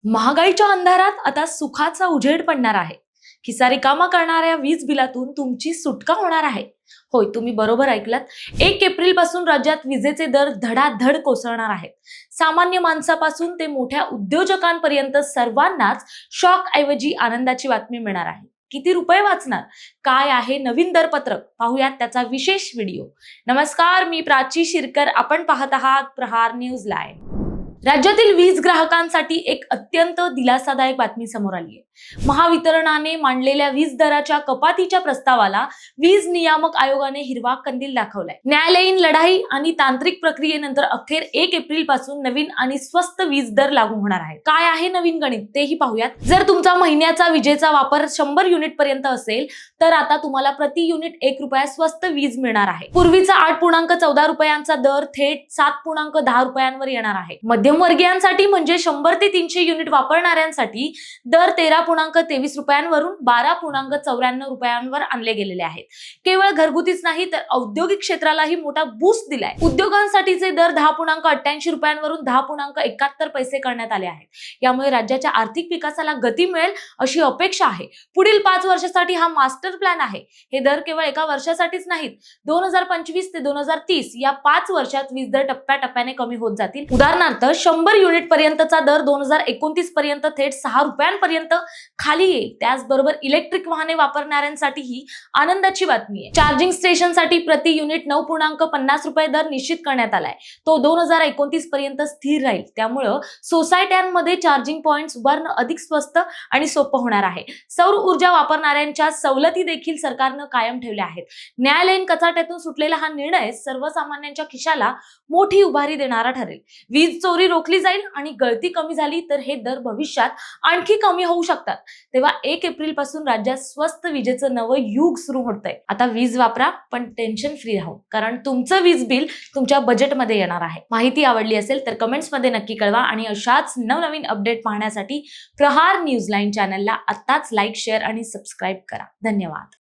महागाईच्या अंधारात आता सुखाचा उजेड पडणार आहे. खिसा रिकामा करणाऱ्या वीज बिलातून तुमची सुटका होणार आहे. होय, तुम्ही बरोबर ऐकलात. 1 एप्रिल पासून राज्यात विजेचे दर धडाधड कोसळणार आहेत. सामान्य माणसापासून ते मोठ्या उद्योजकांपर्यंत सर्वांनाच शॉक ऐवजी आनंदाची बातमी मिळणार आहे. किती रुपये वाचणार? काय आहे नवीन दरपत्रक? पाहूयात त्याचा विशेष व्हिडिओ. नमस्कार, मी प्राची शिरकर. आपण पाहत आहात प्रहार न्यूज लाईव्ह. राज्यातील वीज ग्राहकांसाठी एक अत्यंत दिलासादायक बातमी समोर आली आहे. महावितरणाने मांडलेल्या वीज दराच्या कपातीच्या प्रस्तावाला वीज नियामक आयोगाने हिरवा कंदील दाखवलाय. न्यायालयीन लढाई आणि तांत्रिक प्रक्रियेनंतर अखेर 1 एप्रिल पासून नवीन आणि स्वस्त वीज दर लागू होणार आहे. काय आहे नवीन गणित तेही पाहूयात. जर तुमचा महिन्याचा विजेचा वापर 100 युनिट पर्यंत असेल तर आता तुम्हाला प्रति युनिट 1 रुपया स्वस्त वीज मिळणार आहे. पूर्वीचा 8.14 रुपयांचा दर थेट 7.10 रुपयांवर येणार आहे. मध्यमवर्गीयांसाठी म्हणजे 100 ते 300 युनिट वापरणाऱ्यांसाठी दर 13.23 रुपयांवरून 12.94 रुपयांवर आणले गेलेले आहेत. केवळ घरगुतीच नाही तर औद्योगिक क्षेत्रालाही मोठा बूस्ट दिलाय. उद्योगांसाठीचे दर 10.88 रुपयांवरून 10.71 पैसे करण्यात आले आहेत. यामुळे राज्याच्या आर्थिक विकासाला गती मिळेल अशी अपेक्षा आहे. पुढील 5 वर्षासाठी हा मास्टर प्लॅन आहे. हे दर केवळ एका वर्षासाठीच नाहीत, 2025 ते 2030 या 5 वर्षात वीज दर टप्प्याटप्प्याने कमी होत जातील. उदाहरणार्थ 100 युनिट पर्यंतचा दर 2029 पर्यंत थेट 6 रुपयांपर्यंत खाली येईल. त्याचबरोबर इलेक्ट्रिक वाहने वापरणाऱ्यांसाठी ही आनंदाची बातमी आहे. चार्जिंग स्टेशनसाठी प्रति युनिट 9.50 रुपये दर निश्चित करण्यात आलाय. तो 2029 पर्यंत स्थिर राहील. त्यामुळे सोसायट्यांमध्ये चार्जिंग पॉइंट्स उभारणं अधिक स्वस्त आणि सोपं होणार आहे. सौर ऊर्जा वापरणाऱ्यांच्या सवलती देखील सरकारनं कायम ठेवल्या आहेत. न्यायालयीन कचाट्यातून सुटलेला हा निर्णय सर्वसामान्यांच्या खिशाला मोठी उभारी देणारा ठरेल. वीज चोरी रोखली जाईल आणि गळती कमी झाली तर हे दर भविष्यात आणखी कमी होऊ शकतात. तेव्हा 1 एप्रिल पासून राज्यात स्वस्त विजेचं नवं युग सुरू होतंय. आता वीज वापरा पण टेन्शन फ्री राहू, कारण तुमचं वीज बिल तुमच्या बजेटमध्ये येणार आहे. माहिती आवडली असेल तर कमेंट्समध्ये नक्की कळवा आणि अशाच नवनवीन अपडेट पाहण्यासाठी प्रहार न्यूज लाईन चॅनलला आत्ताच लाईक, शेअर आणि सबस्क्राईब करा. धन्यवाद.